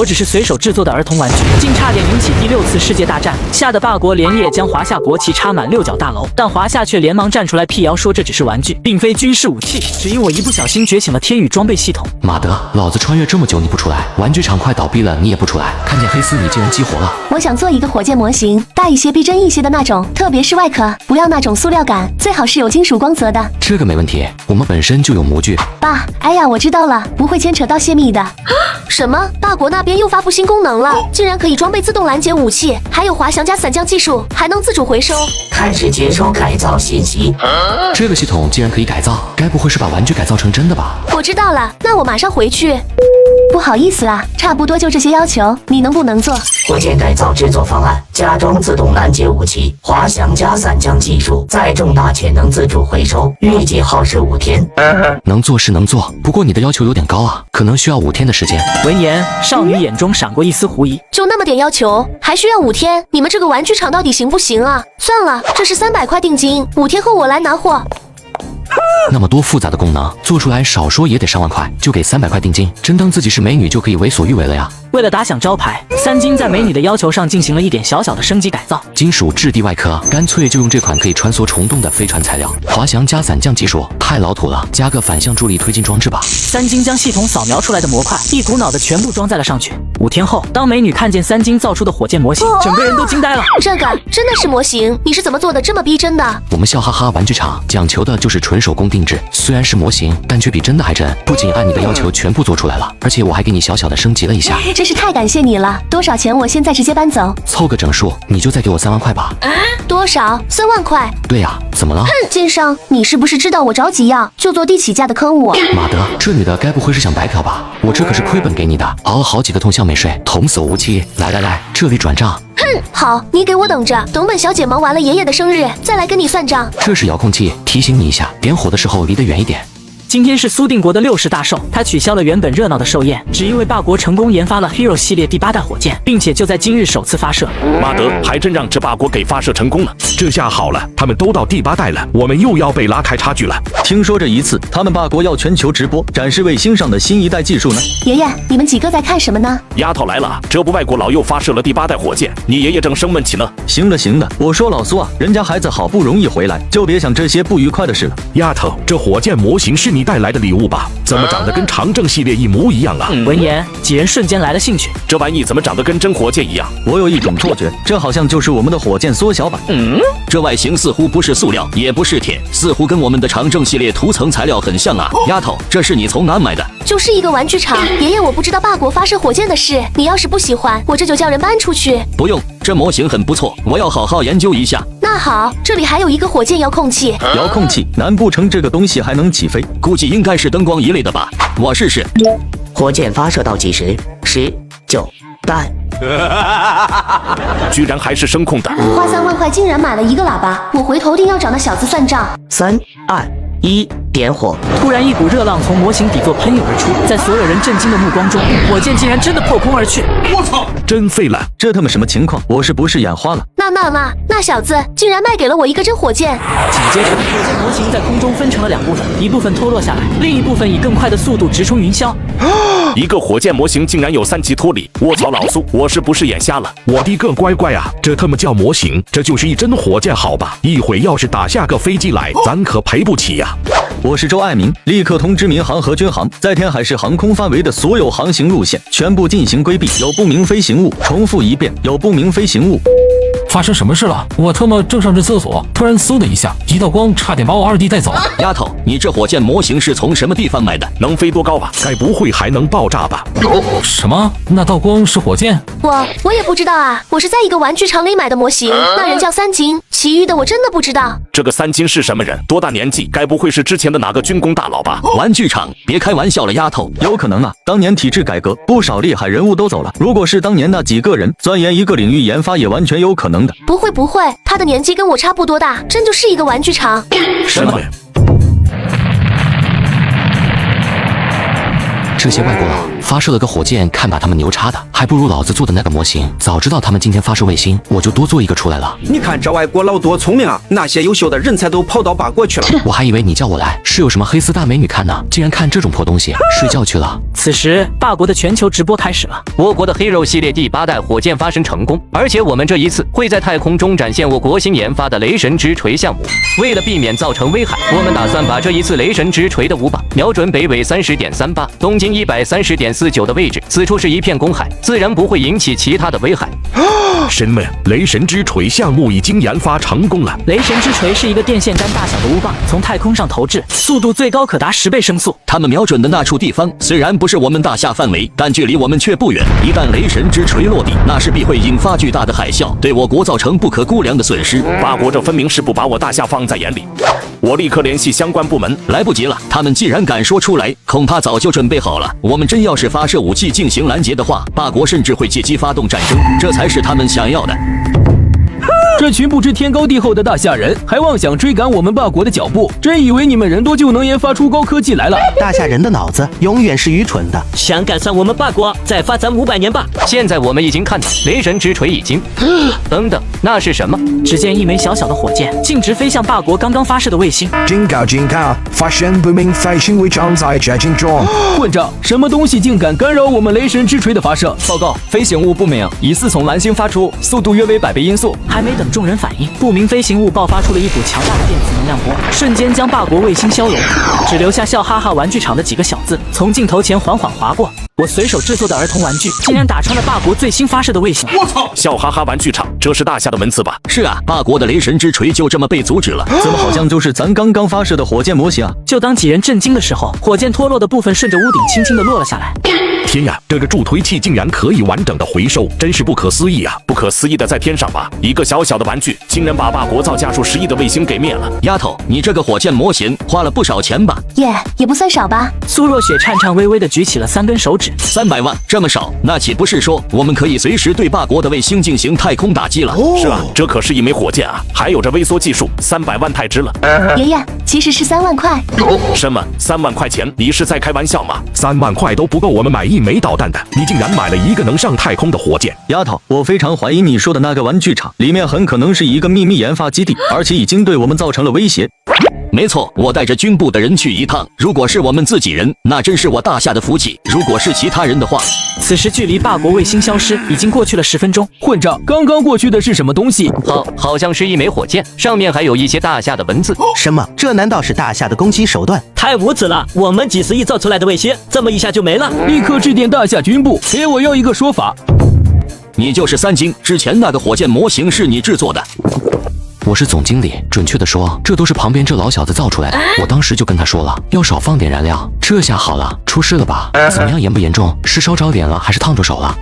我只是随手制作的儿童玩具，竟差点引起第6次世界大战，吓得霸国连夜将华夏国旗插满6角大楼。但华夏却连忙站出来辟谣，说这只是玩具，并非军事武器，只因我一不小心觉醒了天宇装备系统。妈的，老子穿越这么久你不出来，玩具厂快倒闭了你也不出来，看见黑丝你竟然激活了。我想做一个火箭模型，大一些、逼真一些的那种，特别是外壳，不要那种塑料感，最好是有金属光泽的。这个没问题，我们本身就有模具。爸，哎呀，我知道了，不会牵扯到泄密的。什么？霸国那边又发布新功能了，竟然可以装备自动拦截武器，还有滑翔加伞降技术，还能自主回收。开始接收改造信息。这个系统竟然可以改造，该不会是把玩具改造成真的吧？我知道了，那我马上回去。不好意思啦，差不多就这些要求，你能不能做？火箭改造制作方案：加装自动拦截武器，滑翔加伞降技术，载重大且能自主回收，预计耗时5天。能做是能做，不过你的要求有点高啊，可能需要5天的时间。闻言，少女眼中闪过一丝狐疑，就那么点要求，还需要5天？你们这个玩具厂到底行不行啊？算了，这是300块定金，5天后我来拿货。那么多复杂的功能，做出来少说也得上万块，就给300块定金，真当自己是美女就可以为所欲为了呀？为了打响招牌，三金在美女的要求上进行了一点小小的升级改造。金属质地外壳，干脆就用这款可以穿梭虫洞的飞船材料。滑翔加伞降技术，太老土了，加个反向助力推进装置吧。三金将系统扫描出来的模块一股脑的全部装载了上去。5天后，当美女看见三金造出的火箭模型，整个人都惊呆了。这个真的是模型？你是怎么做的这么逼真的？我们笑哈哈玩具厂讲求的就是纯手工定制，虽然是模型，但却比真的还真。不仅按你的要求全部做出来了，而且我还给你小小的升级了一下。真是太感谢你了！多少钱？我现在直接搬走。凑个整数，你就再给我3万块吧。多少？3万块？对呀，怎么了？哼，奸商，你是不是知道我着急呀？就坐地起价的坑我。妈的，这女的该不会是想白嫖吧？我这可是亏本给你的，熬了好几个通宵没睡，捅死我无期。来，这里转账。哼，好，你给我等着，等本小姐忙完了爷爷的生日，再来跟你算账。这是遥控器，提醒你一下，点火的时候离得远一点。今天是苏定国的60大寿，他取消了原本热闹的寿宴，只因为霸国成功研发了 Hero 系列第8代火箭，并且就在今日首次发射。妈的，还真让这霸国给发射成功了！这下好了，他们都到第8代了，我们又要被拉开差距了。听说这一次他们霸国要全球直播，展示卫星上的新一代技术呢。爷爷，你们几个在看什么呢？丫头来了，这不外国佬又发射了第8代火箭，你爷爷正生闷气呢。行了，我说老苏啊，人家孩子好不容易回来，就别想这些不愉快的事了。丫头，这火箭模型是你带来的礼物吧？怎么长得跟长征系列一模一样啊？闻言，几人瞬间来了兴趣。这玩意怎么长得跟真火箭一样？我有一种错觉，这好像就是我们的火箭缩小版。这外形似乎不是塑料，也不是铁，似乎跟我们的长征系列涂层材料很像啊。丫头，这是你从哪买的？就是一个玩具厂。爷爷，我不知道霸国发射火箭的事，你要是不喜欢，我这就叫人搬出去。不用，这模型很不错，我要好好研究一下。那好，这里还有一个火箭遥控器。遥控器？难不成这个东西还能起飞？估计应该是灯光一类的吧，我试试。火箭发射倒计时10、9、8。居然还是声控的。花3万块竟然买了一个喇叭，我回头定要找那小子算账。3、2、1，点火！突然一股热浪从模型底座喷涌而出，在所有人震惊的目光中，火箭竟然真的破空而去。我操，真废了！这他妈什么情况？我是不是眼花了？那小子竟然卖给了我一个真火箭！紧接着，火箭模型在空中分成了2部分，一部分脱落下来，另一部分以更快的速度直冲云霄。一个火箭模型竟然有3级脱离！我操，老苏，我是不是眼瞎了？我的个乖乖啊，这他妈叫模型，这就是一真火箭好吧？一会要是打下个飞机来，咱可赔不起呀！我是周爱民，立刻通知民航和军航，在天海市航空范围的所有航行路线全部进行规避，有不明飞行物。重复一遍，有不明飞行物。发生什么事了？我他妈正上这厕所，突然嗖的一下，一道光差点把我2弟带走。丫头，你这火箭模型是从什么地方买的？能飞多高啊？该不会还能爆炸吧？什么？那道光是火箭？我也不知道啊，我是在一个玩具厂里买的模型，那人叫3金，其余的我真的不知道。这个3金是什么人？多大年纪？该不会是之前的哪个军工大佬吧？玩具厂，别开玩笑了，丫头。有可能啊，当年体制改革，不少厉害人物都走了。如果是当年那几个人钻研一个领域研发，也完全有可能的。不会，他的年纪跟我差不多大，真就是一个玩具厂。什么？这些外国佬发射了个火箭，看把他们牛叉的，还不如老子做的那个模型。早知道他们今天发射卫星，我就多做一个出来了。你看这外国佬多聪明啊，那些优秀的人才都跑到八国去了。我还以为你叫我来是有什么黑丝大美女看呢，竟然看这种破东西，睡觉去了。此时，霸国的全球直播开始了。我国的黑肉系列第8代火箭发射成功，而且我们这一次会在太空中展现我国新研发的雷神之锤项目。为了避免造成危害，我们打算把这一次雷神之锤的5靶瞄准北纬30.38、东经130.49的位置，此处是一片公海，自然不会引起其他的危害。什么？雷神之锤项目已经研发成功了？雷神之锤是一个电线杆大小的钨棒，从太空上投掷，速度最高可达10倍声速。他们瞄准的那处地方虽然不是我们大厦范围，但距离我们却不远。一旦雷神之锤落地，那势必会引发巨大的海啸，对我国造成不可估量的损失。霸国这分明是不把我大厦放在眼里。我立刻联系相关部门。来不及了，他们既然敢说出来，恐怕早就准备好了。我们真要是发射武器进行拦截的话，霸国甚至会借机发动战争，这才是他们想要的。这群不知天高地厚的大夏人，还妄想追赶我们霸国的脚步，真以为你们人多就能研发出高科技来了？大夏人的脑子永远是愚蠢的，想赶上我们霸国，再发展500年吧。现在我们已经看到雷神之锤已经……等等，那是什么？只见一枚小小的火箭径直飞向霸国刚刚发射的卫星。警告！发现不明飞行物正在接近中。混账！什么东西竟敢干扰我们雷神之锤的发射？报告，飞行物不明，疑似从蓝星发出，速度约为100倍音速。还没等众人反应，不明飞行物爆发出了一股强大的电磁能量波，瞬间将霸国卫星消融，只留下笑哈哈玩具厂的几个小字从镜头前缓缓划过。我随手制作的儿童玩具竟然打穿了霸国最新发射的卫星！我操！笑哈哈玩具厂，这是大夏的门子吧？是啊，霸国的雷神之锤就这么被阻止了。怎么好像就是咱刚刚发射的火箭模型啊？就当几人震惊的时候，火箭脱落的部分顺着屋顶轻轻地落了下来。天呀，这个助推器竟然可以完整的回收，真是不可思议啊！不可思议的在天上吧，一个小小的玩具竟然把霸国造价数10亿的卫星给灭了。丫头，你这个火箭模型花了不少钱吧？也不算少吧。苏若雪颤颤巍巍地举起了3根手指。300万，这么少？那岂不是说我们可以随时对霸国的卫星进行太空打击了？是啊，这可是一枚火箭啊，还有着微缩技术，300万太值了。爷爷，其实是3万块。什么？3万块钱？你是在开玩笑吗？3万块都不够我们买1枚导弹的，你竟然买了一个能上太空的火箭！丫头，我非常怀疑你说的那个玩具厂里面很可能是一个秘密研发基地，而且已经对我们造成了威胁。没错，我带着军部的人去一趟。如果是我们自己人，那真是我大夏的福气；如果是其他人的话，此时距离霸国卫星消失已经过去了10分钟。混账！刚刚过去的是什么东西？好像是一枚火箭，上面还有一些大夏的文字。什么？这难道是大夏的攻击手段？太无耻了！我们几10亿造出来的卫星，这么一下就没了。立刻致电大夏军部，给我要一个说法。你就是3金，之前那个火箭模型是你制作的？我是总经理，准确的说，这都是旁边这老小子造出来的。我当时就跟他说了，要少放点燃料。这下好了，出事了吧？怎么样，严不严重？是烧着脸了，还是烫着手了？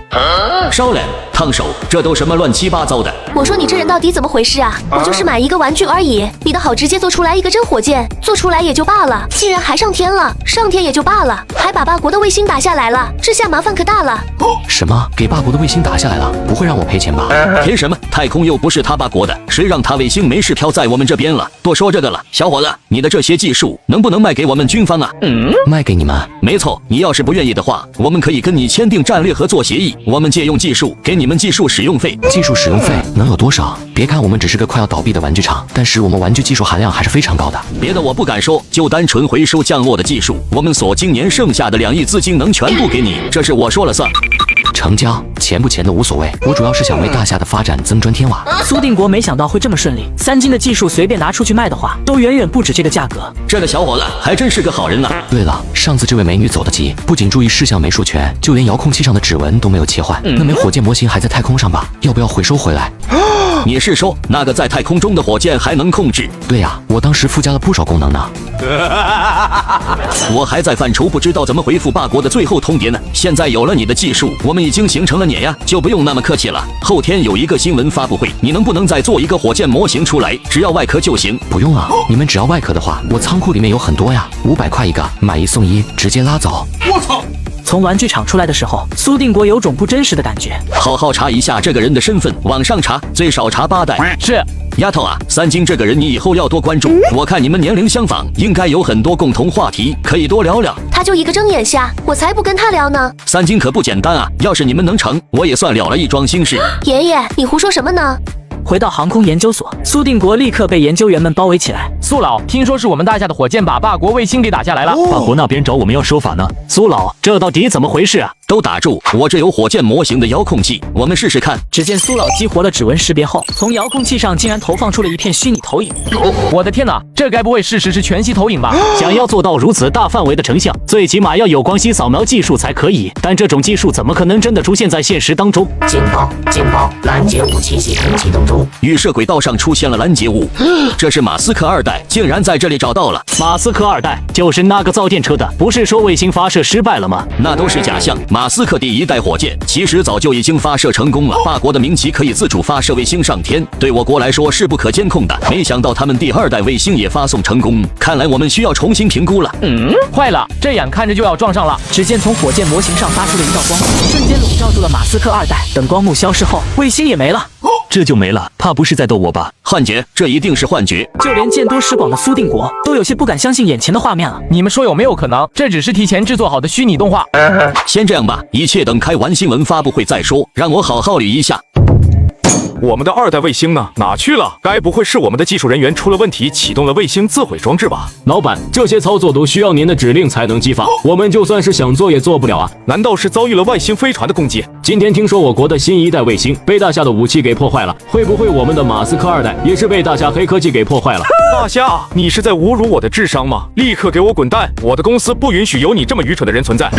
烧脸、烫手，这都什么乱七八糟的？我说你这人到底怎么回事啊？我就是买一个玩具而已，你的好直接做出来一个真火箭，做出来也就罢了，竟然还上天了，上天也就罢了，还把霸国的卫星打下来了，这下麻烦可大了。什么？给霸国的卫星打下来了？不会让我赔钱吧？赔什么？太空又不是他霸国的，谁让他卫星没事飘在我们这边了？多说这个了，小伙子，你的这些技术能不能卖给我们军方啊？卖给你们？没错，你要是不愿意的话，我们可以跟你签订战略合作协议，我们借用技术，给你们技术使用费。技术使用费能有多少？别看我们只是个快要倒闭的玩具厂，但是我们玩具技术含量还是非常高的。别的我不敢说，就单纯回收降落的技术，我们所今年剩下的2亿资金能全部给你，这是我说了算。成交，钱不钱的无所谓，我主要是想为大夏的发展增砖添瓦。苏定国没想到会这么顺利，3金的技术随便拿出去卖的话，都远远不止这个价格。这个小伙子还真是个好人啊！对了，上次这位美女走得急，不仅注意事项没授权，就连遥控器上的指纹都没有切换。那枚火箭模型还在太空上吧？要不要回收回来？你是说那个在太空中的火箭还能控制？对呀，我当时附加了不少功能呢。我还在犯愁，不知道怎么回复霸国的最后通牒呢。现在有了你的技术，我们已经形成了碾压，就不用那么客气了。后天有一个新闻发布会，你能不能再做一个火箭模型出来？只要外壳就行。不用啊，你们只要外壳的话，我仓库里面有很多呀，500块一个，买1送1，直接拉走。我操！从玩具厂出来的时候，苏定国有种不真实的感觉。好好查一下这个人的身份，网上查，最少查8代。是。丫头啊，3金这个人你以后要多关注，我看你们年龄相仿，应该有很多共同话题，可以多聊聊。他就一个睁眼瞎，我才不跟他聊呢。三金可不简单啊，要是你们能成，我也算了了一桩心事。爷爷，你胡说什么呢？回到航空研究所，苏定国立刻被研究员们包围起来。苏老，听说是我们大夏的火箭把霸国卫星给打下来了。霸国那边找我们要说法呢。苏老，这到底怎么回事啊？都打住！我这有火箭模型的遥控器，我们试试看。只见苏老激活了指纹识别后，从遥控器上竟然投放出了一片虚拟投影。我的天哪，这该不会事实是全息投影吧？想要做到如此大范围的成像，最起码要有光息扫描技术才可以。但这种技术怎么可能真的出现在现实当中？警报！警报！拦截武器系统启动中。预设轨道上出现了拦截物，这是马斯克二代竟然在这里找到了。马斯克二代就是那个造电车的，不是说卫星发射失败了吗？那都是假象。马斯克第一代火箭其实早就已经发射成功了。霸国的民企可以自主发射卫星上天，对我国来说是不可监控的。没想到他们第二代卫星也发送成功，看来我们需要重新评估了。坏了，这眼看着就要撞上了。只见从火箭模型上发出了一道光幕，瞬间笼罩住了马斯克二代。等光幕消失后，卫星也没了。这就没了，怕不是在逗我吧？幻觉，这一定是幻觉。就连见多识广的苏定国都有些不敢相信眼前的画面了。你们说有没有可能，这只是提前制作好的虚拟动画？先这样吧，一切等开完新闻发布会再说，让我好好捋一下。我们的二代卫星呢？哪去了？该不会是我们的技术人员出了问题，启动了卫星自毁装置吧？老板，这些操作都需要您的指令才能激发，我们就算是想做也做不了啊！难道是遭遇了外星飞船的攻击？今天听说我国的新一代卫星被大夏的武器给破坏了，会不会我们的马斯克二代也是被大夏黑科技给破坏了？大夏，你是在侮辱我的智商吗？立刻给我滚蛋！我的公司不允许有你这么愚蠢的人存在。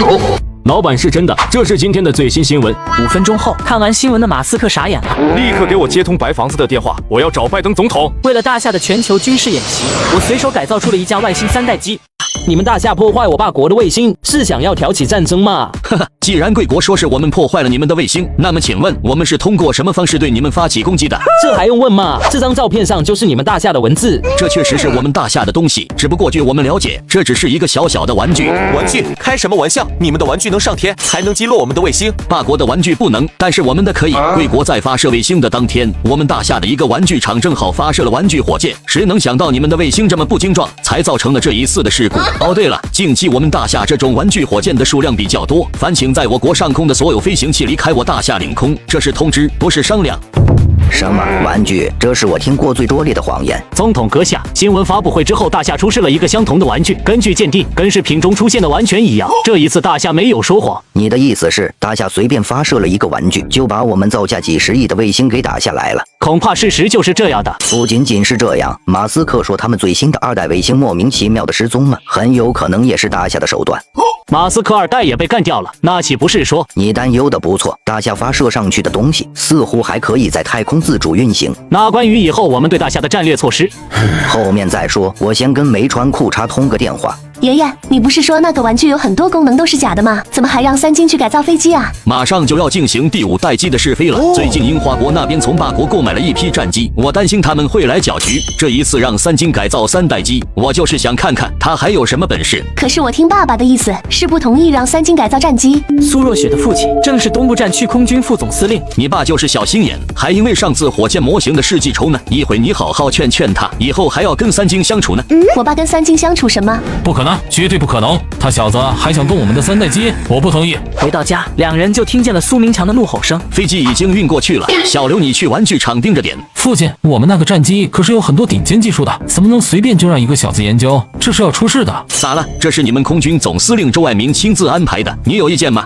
老板是真的，这是今天的最新新闻。5分钟后，看完新闻的马斯克傻眼了，立刻给我接通白房子的电话，我要找拜登总统。为了大夏的全球军事演习，我随手改造出了一架外星3代机。你们大夏破坏我霸国的卫星，是想要挑起战争吗？呵呵，既然贵国说是我们破坏了你们的卫星，那么请问我们是通过什么方式对你们发起攻击的？这还用问吗？这张照片上就是你们大夏的文字。这确实是我们大夏的东西，只不过据我们了解，这只是一个小小的玩具。玩具？开什么玩笑？你们的玩具能上天，还能击落我们的卫星？霸国的玩具不能，但是我们的可以。贵国在发射卫星的当天，我们大夏的一个玩具厂正好发射了玩具火箭，谁能想到你们的卫星这么不精壮，才造成了这一次的事故。哦，对了，近期我们大夏这种玩具火箭的数量比较多，烦请在我国上空的所有飞行器离开我大夏领空，这是通知，不是商量。什么玩具？这是我听过最拙劣的谎言。总统阁下，新闻发布会之后，大夏出示了一个相同的玩具，根据鉴定，跟视频中出现的完全一样。这一次大夏没有说谎。你的意思是，大夏随便发射了一个玩具，就把我们造价几十亿的卫星给打下来了？恐怕事实就是这样的。不仅仅是这样，马斯克说他们最新的2代卫星莫名其妙的失踪了，很有可能也是大夏的手段。马斯克二代也被干掉了，那岂不是说你担忧的不错？大夏发射上去的东西似乎还可以在太空自主运行。那关于以后我们对大夏的战略措施，后面再说。我先跟梅川库查通个电话。爷爷，你不是说那个玩具有很多功能都是假的吗？怎么还让三金去改造飞机啊？马上就要进行第5代机的试飞了。最近樱花国那边从霸国购买了一批战机，我担心他们会来搅局。这一次让三金改造3代机，我就是想看看他还有什么本事。可是我听爸爸的意思是不同意让三金改造战机。苏若雪的父亲正是东部战区空军副总司令。你爸就是小心眼，还因为上次火箭模型的事记仇呢。一会你好好劝劝他，以后还要跟三金相处呢。我爸跟三金相处什么？不可能，绝对不可能！他小子还想动我们的3代机，我不同意。回到家，两人就听见了苏明强的怒吼声。飞机已经运过去了，小刘你去玩具厂盯着点。父亲，我们那个战机可是有很多顶尖技术的，怎么能随便就让一个小子研究？这是要出事的。咋了？这是你们空军总司令周爱民亲自安排的，你有意见吗？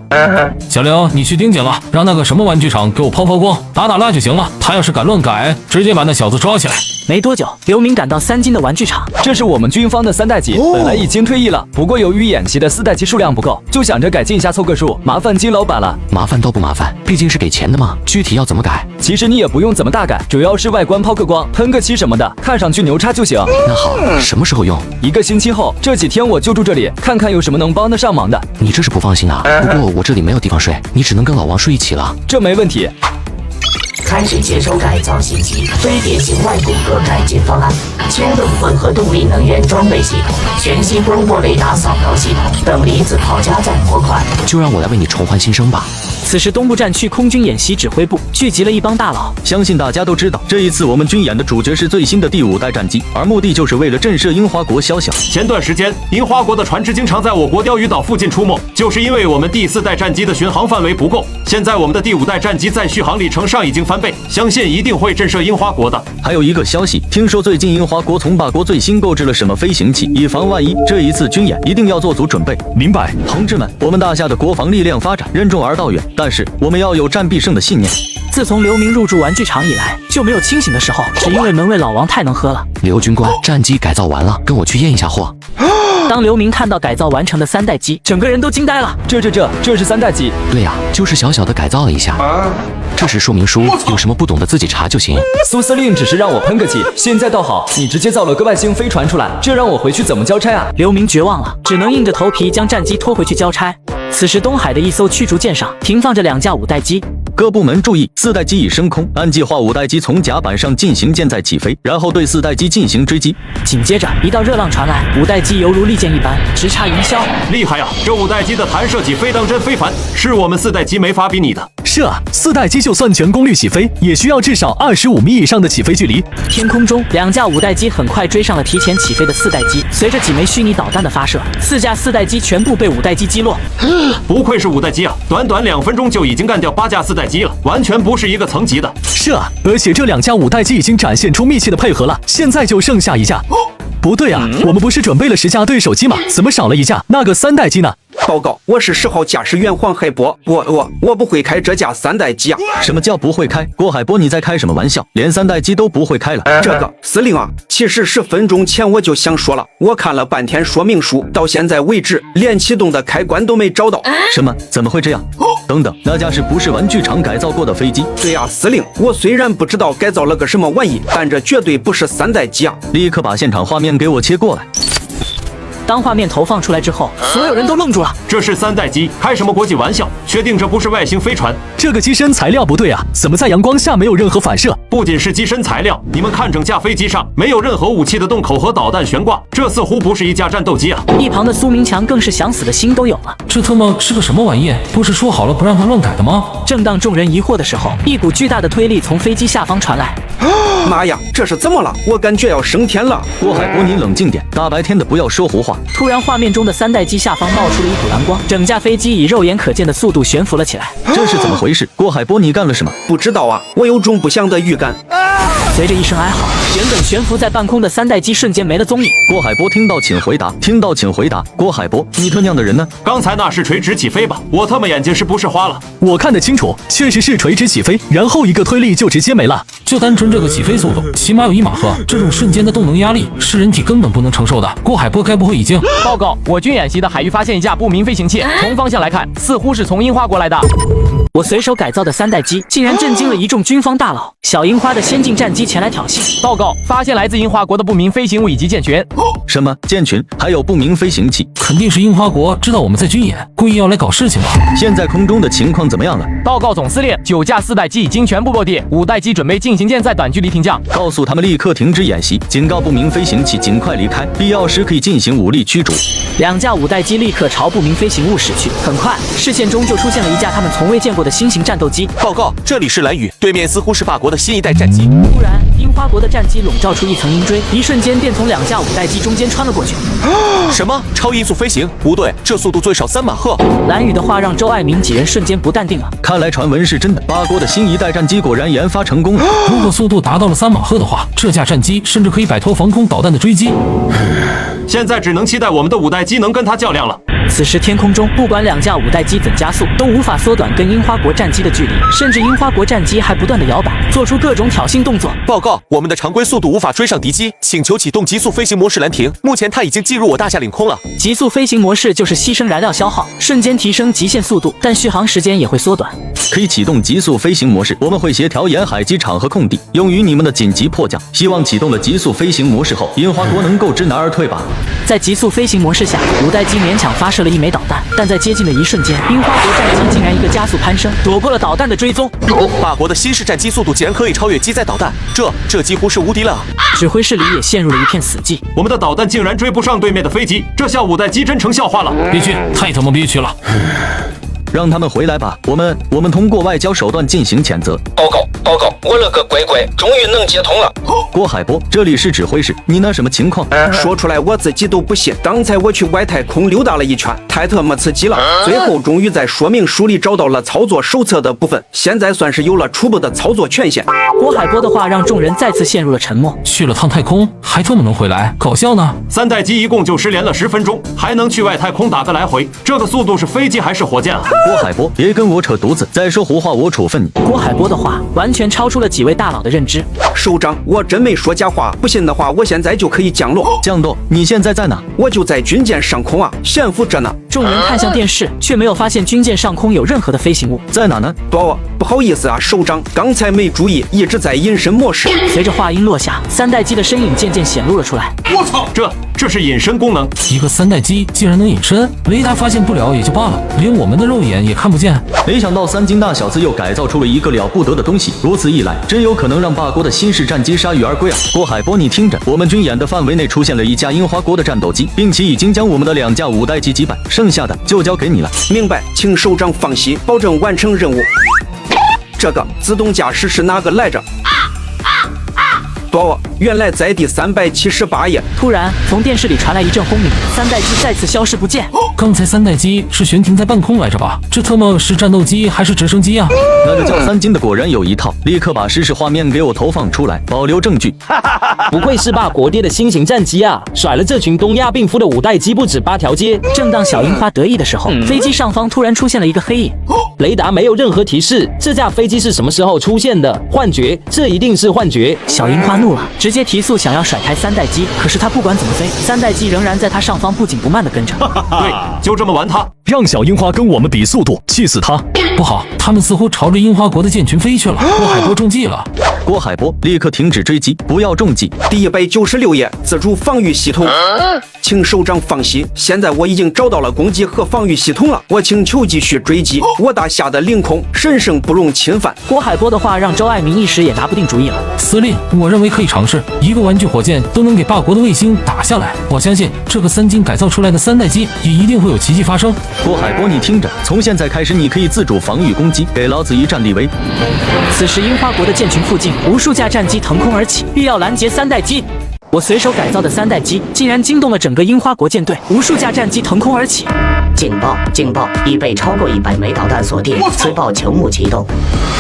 小刘，你去盯紧了，让那个什么玩具厂给我抛光，打蜡就行了。他要是敢乱改，直接把那小子抓起来。没多久，刘明赶到三金的玩具厂。这是我们军方的3代机，本来已经退役了，不过由于演习的4代机数量不够，就想着改进一下凑个数，麻烦金老板了。麻烦倒不麻烦，毕竟是给钱的嘛。具体要怎么改？其实你也不用怎么大改，主要是外观抛个光，喷个漆什么的，看上去牛叉就行。那好，什么时候用？1个星期后。这几天我就住这里，看看有什么能帮得上忙的。你这是不放心啊？不过我这里没有地方睡，你只能跟老王睡一起了。这没问题。开始接收改造信息，非典型外骨骼改进方案，氢动混合动力能源装备系统，全息光波雷达扫描系统等离子炮加载模块。就让我来为你重焕新生吧。此时东部战区空军演习指挥部聚集了一帮大佬。相信大家都知道，这一次我们军演的主角是最新的第5代战机，而目的就是为了震慑樱花国宵小。前段时间，樱花国的船只经常在我国钓鱼岛附近出没，就是因为我们第4代战机的巡航范围不够。现在我们的第5代战机在续航里程上已经翻倍，相信一定会震慑樱花国的。还有一个消息，听说最近樱花国从霸国最新购置了什么飞行器，以防万一，这一次军演一定要做足准备。明白，同志们，我们大夏的国防力量发展任重而道远，但是我们要有战必胜的信念。自从刘明入驻玩具厂以来，就没有清醒的时候，只因为门卫老王太能喝了。刘军官，战机改造完了，跟我去验一下货。当刘明看到改造完成的3代机，整个人都惊呆了。这是3代机？对呀，就是小小的改造了一下。这是说明书，有什么不懂的自己查就行。苏司令只是让我喷个气，现在倒好，你直接造了个外星飞船出来，这让我回去怎么交差啊？刘明绝望了，只能硬着头皮将战机拖回去交差。此时东海的一艘驱逐舰上停放着2架5代机。各部门注意，4代机已升空，按计划5代机从甲板上进行舰载起飞，然后对4代机进行追击。紧接着一道热浪传来，5代机犹如利剑一般直插云霄。厉害呀！这5代机的弹射起飞当真非凡，是我们4代机没法比拟的。是啊，4代机就算全功率起飞，也需要至少25米以上的起飞距离。天空中2架5代机很快追上了提前起飞的4代机，随着几枚虚拟导弹的发射，4架4代机全部被5代机击落。不愧是5代机啊，短短2分钟就已经干掉8架4代机了，完全不是一个层级的。是啊，而且这2架5代机已经展现出密切的配合了，现在就剩下1架。不对啊，我们不是准备了10架对手机吗？怎么少了1架？那个3代机呢？报告，我是10号驾驶员黄海波，我不会开这架3代机啊！什么叫不会开？郭海波，你在开什么玩笑？连3代机都不会开了？这个司令啊，其实10分钟前我就想说了，我看了半天说明书，到现在为止连启动的开关都没找到。什么？怎么会这样？等等，那架是不是玩具厂改造过的飞机？对啊，司令，我虽然不知道改造了个什么玩意，但这绝对不是3代机啊！立刻把现场画面给我切过来。当画面投放出来之后，所有人都愣住了。这是3代机，开什么国际玩笑？确定这不是外星飞船？这个机身材料不对啊，怎么在阳光下没有任何反射？不仅是机身材料，你们看整架飞机上没有任何武器的洞口和导弹悬挂，这似乎不是一架战斗机啊！一旁的苏明强更是想死的心都有了。这他妈是个什么玩意？不是说好了不让他乱改的吗？正当众人疑惑的时候，一股巨大的推力从飞机下方传来。妈呀，这是怎么了？我感觉要升天了！郭海波，你冷静点，大白天的不要说胡话。突然，画面中的3代机下方冒出了一股蓝光，整架飞机以肉眼可见的速度悬浮了起来。这是怎么回事？郭海波，你干了什么？不知道啊，我有种不祥的预感。随着一声哀嚎，原本悬浮在半空的3代机瞬间没了踪影。郭海波，听到请回答，听到请回答。郭海波，你他娘的人呢？刚才那是垂直起飞吧？我他妈眼睛是不是花了？我看得清楚，确实是垂直起飞，然后一个推力就直接没了。就单纯这个起飞速度，起码有1马赫，这种瞬间的动能压力是人体根本不能承受的。郭海波该不会已经……报告，我军演习的海域发现一架不明飞行器，从方向来看，似乎是从樱花国来的。我随手改造的3代机竟然震惊了一众军方大佬，小樱花的先进战机前来挑衅。报告，发现来自樱花国的不明飞行物以及舰群。什么舰群？还有不明飞行器？肯定是樱花国知道我们在军演，故意要来搞事情吧？现在空中的情况怎么样了？报告总司令，9架4代机已经全部落地，5代机准备进行舰载短距离停降。告诉他们立刻停止演习，警告不明飞行器尽快离开，必要时可以进行武力驱逐。2架5代机立刻朝不明飞行物驶去，很快视线中就出现了一架他们从未见过的新型战斗机。报告，这里是蓝屿，对面似乎是霸国的新一代战机。突然，樱花国的战机笼罩出一层鹰锥，一瞬间便从2架5代机中间穿了过去。什么超音速飞行？不对，这速度最少3马赫。蓝屿的话让周爱民几人瞬间不淡定了。看来传闻是真的，霸国的新一代战机果然研发成功了。如果速度达到了3马赫的话，这架战机甚至可以摆脱防空导弹的追击。现在只能期待我们的5代机能跟它较量了。此时天空中，不管2架5代机怎加速，都无法缩短跟樱花国战机的距离，甚至樱花国战机还不断的摇摆，做出各种挑衅动作。报告，我们的常规速度无法追上敌机，请求启动极速飞行模式拦停。目前它已经进入我大夏领空了。极速飞行模式就是牺牲燃料消耗，瞬间提升极限速度，但续航时间也会缩短。可以启动极速飞行模式，我们会协调沿海机场和空地，用于你们的紧急迫降。希望启动了极速飞行模式后，樱花国能够知难而退吧。在极速飞行模式下，5代机勉强发射了1枚导弹，但在接近的一瞬间，樱花国战机竟然一个加速攀升，躲过了导弹的追踪。霸国的新式战机速度竟然可以超越机载导弹，这几乎是无敌了。指挥室里也陷入了一片死寂。我们的导弹竟然追不上对面的飞机，这下5代机真成笑话了。憋屈，太他妈憋屈了。让他们回来吧。我们通过外交手段进行谴责。报告，我了个乖乖，终于能接通了。郭海波，这里是指挥室，你那什么情况？说出来我自己都不信。刚才我去外太空溜达了一圈，太他妈刺激了。最后终于在说明书里找到了操作手册的部分，现在算是有了初步的操作权限。郭海波的话让众人再次陷入了沉默。去了趟太空，还这么能回来，搞笑呢？三代机一共就失联了10分钟，还能去外太空打个来回，这个速度是飞机还是火箭啊？郭海波，别跟我扯犊子，再说胡话我处分你。郭海波的话完全超出了几位大佬的认知。首长，我真没说假话，不信的话，我现在就可以降落。降落？你现在在哪？我就在军舰上空啊，悬浮着呢。众人看向电视，却没有发现军舰上空有任何的飞行物。在哪呢？不好意思啊，首长，刚才没注意，一直在隐身模式。随着话音落下，三代机的身影渐渐显露了出来。我操，这是隐身功能？一个三代机竟然能隐身，雷达发现不了也就罢了，连我们的肉眼也看不见。没想到三金大小子又改造出了一个了不得的东西，如此一来，真有可能让霸国的新式战机铩羽而归啊！郭海波，你听着，我们军演的范围内出现了一架樱花国的战斗机，并且已经将我们的2架5代机击败，剩下的就交给你了。明白，请首长放心，保证完成任务。这个自动驾驶是哪个来着？原来在第378页。突然，从电视里传来一阵轰鸣，三代机再次消失不见。刚才三代机是悬停在半空来着吧？这他妈是战斗机还是直升机啊？那个叫三金的果然有一套，立刻把实时画面给我投放出来，保留证据。不愧是霸国爹的新型战机啊，甩了这群东亚病夫的5代机不止8条街。正当小樱花得意的时候，飞机上方突然出现了一个黑影。雷达没有任何提示，这架飞机是什么时候出现的？幻觉，这一定是幻觉。小樱花怒了，直接提速想要甩开三代机，可是他不管怎么飞，三代机仍然在他上方不紧不慢地跟着。对，就这么玩他，让小樱花跟我们比速度，气死他！不好，他们似乎朝着樱花国的舰群飞去了。郭海波中计了。郭海波，立刻停止追击，不要中计。第196页，自主防御系统。请首长放心，现在我已经找到了攻击和防御系统了，我请求继续追击。我大夏的领空神圣不容侵犯。郭海波的话让周爱民一时也拿不定主意了。司令，我认为可以尝试，一个玩具火箭都能给霸国的卫星打下来，我相信这个三金改造出来的三代机也一定会有奇迹发生。郭海波，你听着，从现在开始你可以自主防御攻击，给老子一战立威。此时樱花国的舰群附近，无数架战机腾空而起，必要拦截三代机。我随手改造的三代机竟然惊动了整个樱花国舰队，无数架战机腾空而起。警报！已被超过100枚导弹锁定，此报球幕启动。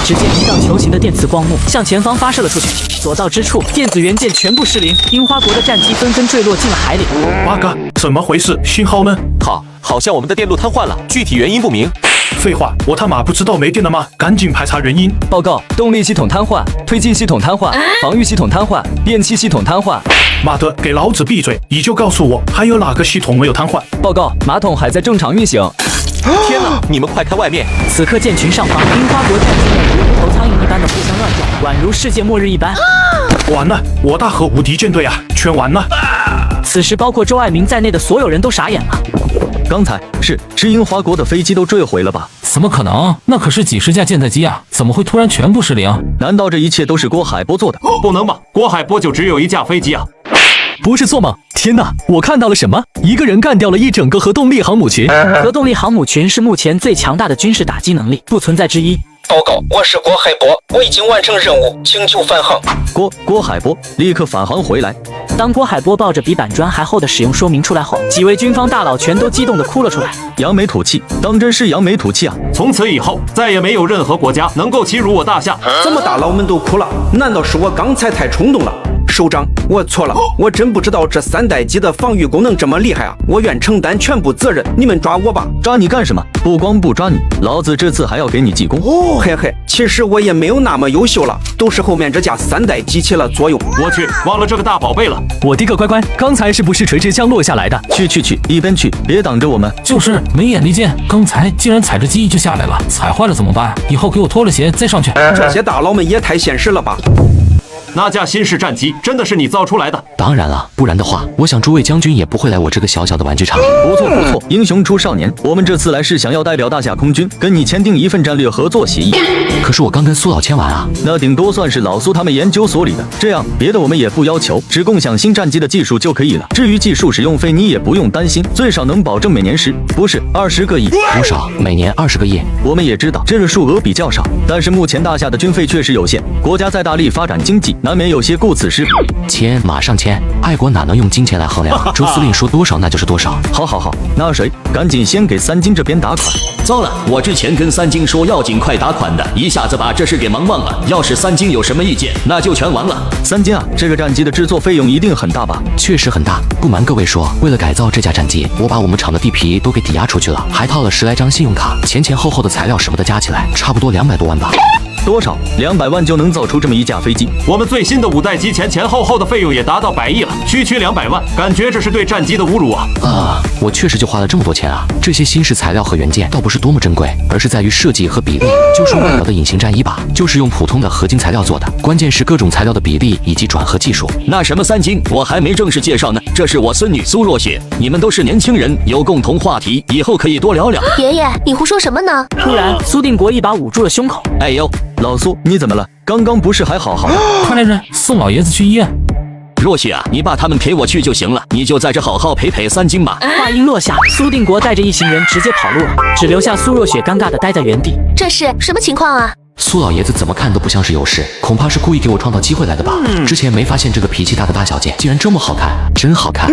只见一道球形的电磁光幕向前方发射了出去，所到之处，电子元件全部失灵，樱花国的战机纷纷坠落进了海里。八哥，怎么回事？信号呢？好像我们的电路瘫痪了，具体原因不明。废话，我他妈不知道没电了吗？赶紧排查原因。报告，动力系统瘫痪，推进系统瘫痪，防御系统瘫痪，电气系统瘫痪。妈的，给老子闭嘴！你就告诉我，还有哪个系统没有瘫痪？报告，马桶还在正常运行。天哪！你们快看外面！此刻舰群上方，樱花国战机们如无头苍蝇一般的互相乱撞，宛如世界末日一般。完了，我大和无敌舰队啊，全完了！此时，包括周爱民在内的所有人都傻眼了。刚才是樱花国的飞机都坠毁了吧？怎么可能？那可是几十架舰载机啊，怎么会突然全部失灵？难道这一切都是郭海波做的？不能吧，郭海波就只有一架飞机啊！不是做梦！天哪，我看到了什么？一个人干掉了一整个核动力航母群。核动力航母群是目前最强大的军事打击能力，不存在之一。报告，我是郭海波，我已经完成任务，请求返航。郭海波，立刻返航回来。当郭海波抱着比板砖还厚的使用说明出来后，几位军方大佬全都激动地哭了出来。扬眉吐气，当真是扬眉吐气啊！从此以后，再也没有任何国家能够欺辱我大夏。怎么大佬们都哭了？难道是我刚才太冲动了？首长，我错了，我真不知道这三代机的防御功能这么厉害啊！我愿承担全部责任，你们抓我吧！抓你干什么？不光不抓你，老子这次还要给你记功。嘿嘿，其实我也没有那么优秀了，都是后面这架三代机起了作用。我去，忘了这个大宝贝了。我的个乖乖，刚才是不是垂直降落下来的？去，一边去，别挡着我们。就是没眼力见，刚才竟然踩着机翼就下来了，踩坏了怎么办？以后给我脱了鞋再上去。这些大佬们也太现实了吧！那架新式战机真的是你造出来的？当然了，不然的话，我想诸位将军也不会来我这个小小的玩具厂。不错不错，英雄出少年，我们这次来是想要代表大夏空军跟你签订一份战略合作协议。可是我刚跟苏老签完啊，那顶多算是老苏他们研究所里的，这样别的我们也不要求，只共享新战机的技术就可以了。至于技术使用费，你也不用担心，最少能保证每年20个亿。多少？每年20个亿？我们也知道这个数额比较少，但是目前大夏的军费确实有限，国家在大力发展经济，难免有些顾此失彼。签，马上签！爱国哪能用金钱来衡量？周司令说多少那就是多少。好，那谁赶紧先给三金这边打款。糟了，我之前跟三金说要尽快打款的，一下子把这事给忙忘了。要是三金有什么意见，那就全完了。三金啊，这个战机的制作费用一定很大吧？确实很大。不瞒各位说，为了改造这架战机，我把我们厂的地皮都给抵押出去了，还套了10来张信用卡，前后的材料什么的加起来，差不多200多万吧。多少？200万就能造出这么一架飞机？我们最新的5代机前后的费用也达到100亿了，区200万，感觉这是对战机的侮辱啊！我确实就花了这么多钱啊！这些新式材料和元件倒不是多么珍贵，而是在于设计和比例。就说外表的隐形战衣吧，就是用普通的合金材料做的，关键是各种材料的比例以及转合技术。那什么三金，我还没正式介绍呢，这是我孙女苏若雪，你们都是年轻人，有共同话题，以后可以多聊聊。爷爷，你胡说什么呢？突然，苏定国一把捂住了胸口。哎呦！老苏，你怎么了？刚刚不是还好好的？快来人，送老爷子去医院。若雪啊，你把他们陪我去就行了，你就在这好好陪三金吧。话音落下，苏定国带着一行人直接跑路了，只留下苏若雪尴尬的待在原地。这是什么情况啊？苏老爷子怎么看都不像是有事，恐怕是故意给我创造机会来的吧。之前没发现这个脾气大的大小姐竟然这么好看，真好看。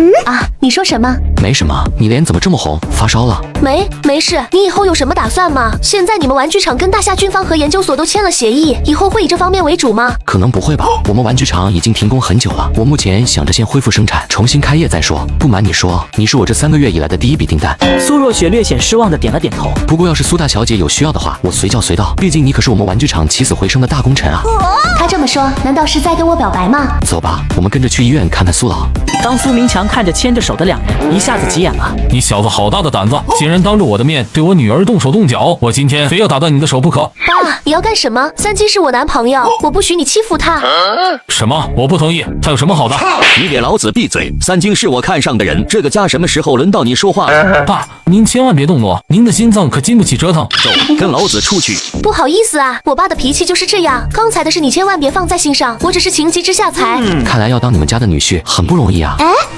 你说什么？没什么，你脸怎么这么红？发烧了？没事。你以后有什么打算吗？现在你们玩具厂跟大夏军方和研究所都签了协议，以后会以这方面为主吗？可能不会吧，我们玩具厂已经停工很久了，我目前想着先恢复生产，重新开业再说。不瞒你说，你是我这3个月以来的第一笔订单。苏若雪略显失望的点了点头。不过要是苏大小姐有需要的话，我随叫随到，毕竟你可是我们玩具厂起死回生的大功臣啊。他这么说，难道是在跟我表白吗？走吧，我们跟着去医院看看苏老。当苏明强看着牵着手的2人，一下子急眼了。你小子好大的胆子，竟然当着我的面对我女儿动手动脚！我今天非要打断你的手不可！爸，你要干什么？三金是我男朋友，我不许你欺负他。什么？我不同意！他有什么好的？你给老子闭嘴！三金是我看上的人，这个家什么时候轮到你说话了？爸，您千万别动怒，您的心脏可经不起折腾。走，跟老子出去！不好意思啊，我爸的脾气就是这样。刚才的事你千万别放在心上，我只是情急之下才……看来要当你们家的女婿很不容易啊。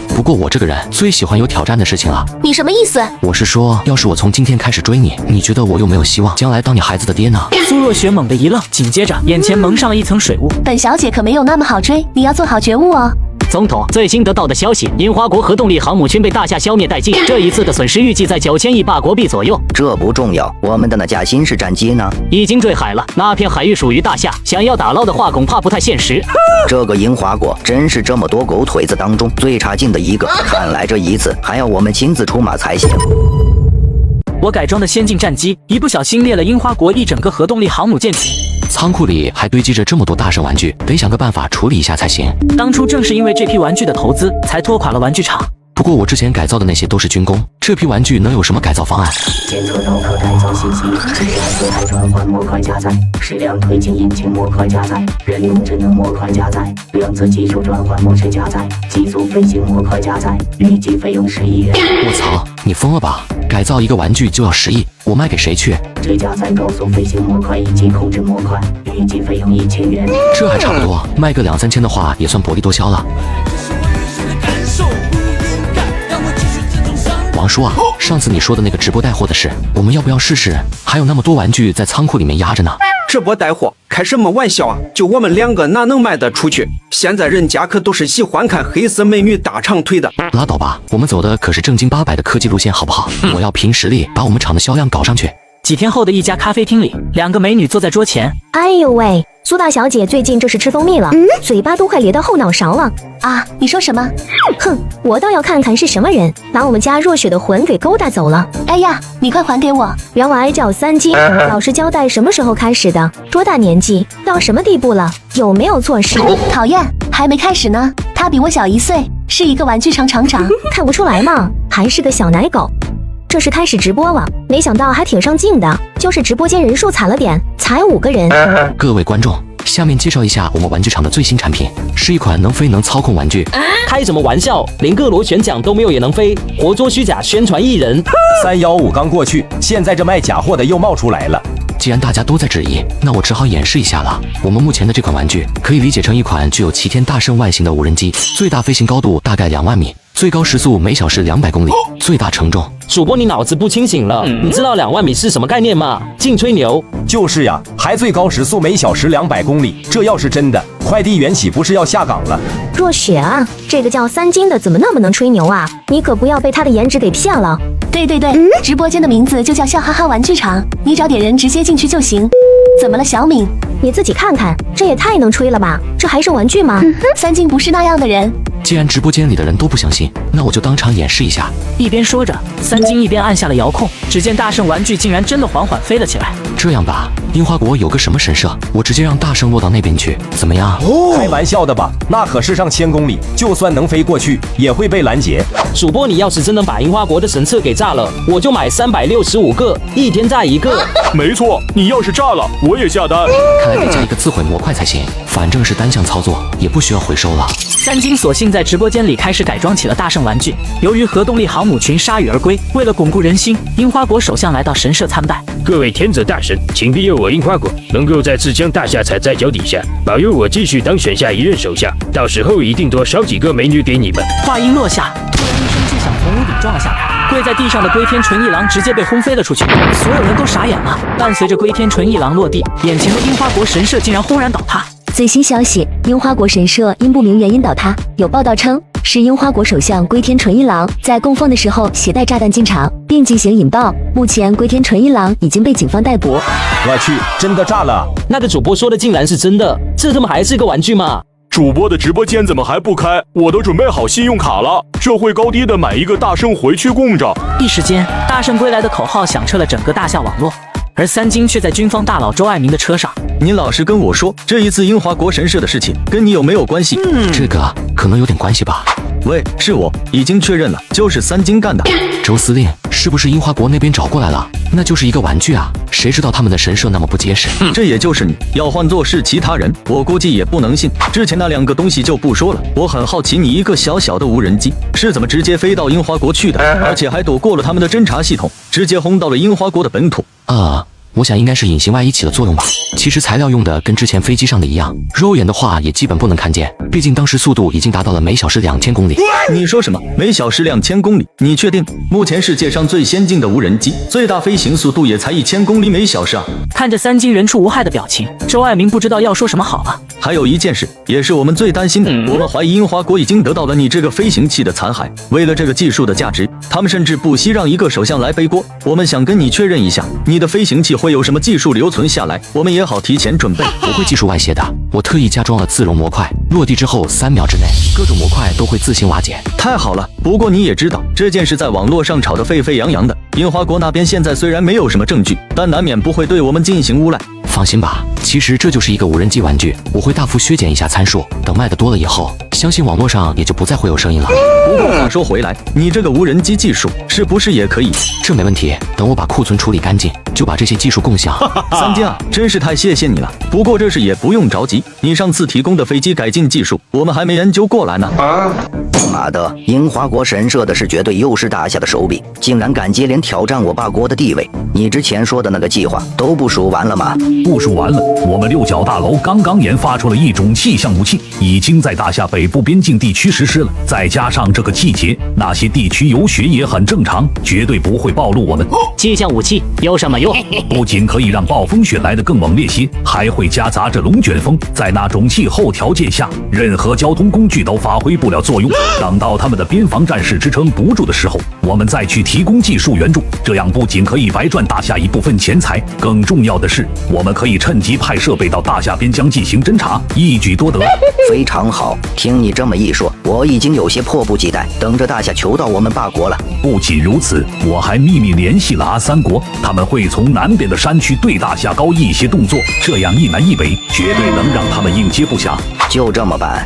不过我这个人最喜欢有挑战的事情了。你什么意思？我是说，要是我从今天开始追你，你觉得我有没有希望将来当你孩子的爹呢？苏若雪猛地一愣，紧接着眼前蒙上了一层水雾。本小姐可没有那么好追，你要做好觉悟哦。总统，最新得到的消息，樱花国核动力航母群被大夏消灭殆尽，这一次的损失预计在9000亿霸国币左右。这不重要，我们的那架新式战机呢？已经坠海了，那片海域属于大夏，想要打捞的话，恐怕不太现实。这个樱花国真是这么多狗腿子当中最差劲的一个，看来这一次还要我们亲自出马才行。我改装的先进战机一不小心裂了樱花国一整个核动力航母舰体，仓库里还堆积着这么多大圣玩具，得想个办法处理一下才行。当初正是因为这批玩具的投资，才拖垮了玩具厂。不过我之前改造的那些都是军工，这批玩具能有什么改造方案？检测到可改造信息，四台转换模块加载，矢量推进引擎模块加载，人工智能模块加载，量子技术转换模式加载，极速飞行模块加载，预计费用10亿元。我操，你疯了吧？改造一个玩具就要10亿，我卖给谁去？这加载高速飞行模块以及控制模块，预计费用1000元。这还差不多，卖个2、3千的话也算薄利多销了。王叔啊，上次你说的那个直播带货的事，我们要不要试试？还有那么多玩具在仓库里面压着呢。直播带货，开什么玩笑啊？就我们2个哪能卖得出去？现在人家可都是喜欢看黑色美女大长腿的。拉倒吧，我们走的可是正经八百的科技路线，好不好？我要凭实力把我们厂的销量搞上去。几天后的一家咖啡厅里，2个美女坐在桌前。哎呦喂，苏大小姐最近这是吃蜂蜜了，嘴巴都快咧到后脑勺了啊！你说什么？哼，我倒要看看是什么人把我们家若雪的魂给勾搭走了。哎呀，你快还给我！原来叫三金，老实交代什么时候开始的？多大年纪？到什么地步了？有没有错事？讨厌，还没开始呢。他比我小1岁，是一个玩具厂厂长，看不出来吗？还是个小奶狗。这是开始直播了，没想到还挺上镜的，就是直播间人数惨了点，才5个人。各位观众，下面介绍一下我们玩具厂的最新产品，是一款能飞能操控玩具。开什么玩笑，连个螺旋桨都没有也能飞，活捉虚假宣传艺人。315刚过去，现在这卖假货的又冒出来了。既然大家都在质疑，那我只好演示一下了。我们目前的这款玩具可以理解成一款具有齐天大圣外形的无人机，最大飞行高度大概2万米，最高时速每小时200公里，最大承重。主播，你脑子不清醒了？你知道2万米是什么概念吗？净吹牛。就是呀，还最高时速每小时200公里，这要是真的，快递员岂不是要下岗了？若雪啊，这个叫3金的怎么那么能吹牛啊？你可不要被他的颜值给骗了。对，直播间的名字就叫笑哈哈玩具厂，你找点人直接进去就行。怎么了，小敏？你自己看看，这也太能吹了吧？这还是玩具吗？3金不是那样的人。既然直播间里的人都不相信，那我就当场演示一下。一边说着，3金一边按下了遥控，只见大圣玩具竟然真的缓缓飞了起来。这样吧，樱花国有个什么神社，我直接让大圣落到那边去，怎么样？开玩笑的吧？那可是上千公里，就算能飞过去，也会被拦截。主播，你要是真能把樱花国的神社给炸了，我就买365个，一天炸一个。没错，你要是炸了，我也下单。看来得加一个自毁模块才行，反正是单向操作，也不需要回收了。3金索性在直播间里开始改装起了大圣玩具。由于核动力航母群铩羽而归，为了巩固人心，樱花国首相来到神社参拜。各位天泽大神，请庇佑我樱花国能够再次将大夏踩在脚底下，保佑我继续当选下一任首相，到时候一定多烧几个美女给你们。话音落下，突然一声巨响从屋顶撞了下来，跪在地上的龟天纯一郎直接被轰飞了出去，所有人都傻眼了。伴随着龟天纯一郎落地，眼前的樱花国神社竟然轰然倒塌。最新消息，樱花国神社因不明原因倒塌，有报道称是樱花国首相龟天纯一郎在供奉的时候携带炸弹进场，并进行引爆。目前龟天纯一郎已经被警方逮捕。我去，真的炸了！那个主播说的竟然是真的，这他妈还是个玩具吗？主播的直播间怎么还不开？我都准备好信用卡了，社会高低的买一个大圣回去供着。一时间，大圣归来的口号响彻了整个大夏网络。而3金却在军方大佬周爱民的车上。你老实跟我说，这一次樱花国神社的事情跟你有没有关系？这个可能有点关系吧。喂，是我，已经确认了，就是3金干的。周司令，是不是樱花国那边找过来了？那就是一个玩具啊，谁知道他们的神社那么不结实？这也就是你，要换作是其他人，我估计也不能信。之前那2个东西就不说了，我很好奇你一个小小的无人机是怎么直接飞到樱花国去的，而且还躲过了他们的侦察系统，直接轰到了樱花国的本土。我想应该是隐形外衣起了作用吧。其实材料用的跟之前飞机上的一样，肉眼的话也基本不能看见，毕竟当时速度已经达到了每小时2000公里。你说什么？每小时2000公里？你确定？目前世界上最先进的无人机最大飞行速度也才1000公里每小时啊！看着3金人畜无害的表情，周爱民不知道要说什么好了。还有一件事，也是我们最担心的，我们怀疑樱花国已经得到了你这个飞行器的残骸。为了这个技术的价值，他们甚至不惜让一个首相来背锅。我们想跟你确认一下，你的飞行器会有什么技术留存下来，我们也好提前准备。不会技术外泄的，我特意加装了自熔模块，落地之后3秒之内，各种模块都会自行瓦解。太好了，不过你也知道，这件事在网络上炒得沸沸扬扬的。樱花国那边现在虽然没有什么证据，但难免不会对我们进行诬赖。放心吧，其实这就是一个无人机玩具，我会大幅削减一下参数，等卖的多了以后，相信网络上也就不再会有声音了。不过话说回来，你这个无人机技术是不是也可以？这没问题，等我把库存处理干净，就把这些技术共享。3金啊，真是太谢谢你了。不过这事也不用着急，你上次提供的飞机改进技术，我们还没研究过来呢。妈的，樱花国神社的是绝对又是大夏的手笔，竟然敢接连挑战我爸国的地位。你之前说的那个计划都部署完了吗？部署完了，我们六角大楼刚刚研发出了一种气象武器，已经在大夏北部边境地区实施了。再加上这个季节，那些地区有雪也很正常，绝对不会暴露我们。气象武器有什么用？不仅可以让暴风雪来得更猛烈些，还会夹杂着龙卷风，在那种气候条件下，任何交通工具都发挥不了作用。等到他们的边防战士支撑不住的时候，我们再去提供技术援助，这样不仅可以白赚大夏一部分钱财，更重要的是，我们可以趁机派设备到大夏边疆进行侦查，一举多得。非常好，听你这么一说，我已经有些迫不及待，等着大夏求到我们霸国了。不仅如此，我还秘密联系了阿3国，他们会从南边的山区对大夏高一些动作，这样一南一北，绝对能让他们应接不暇。就这么办。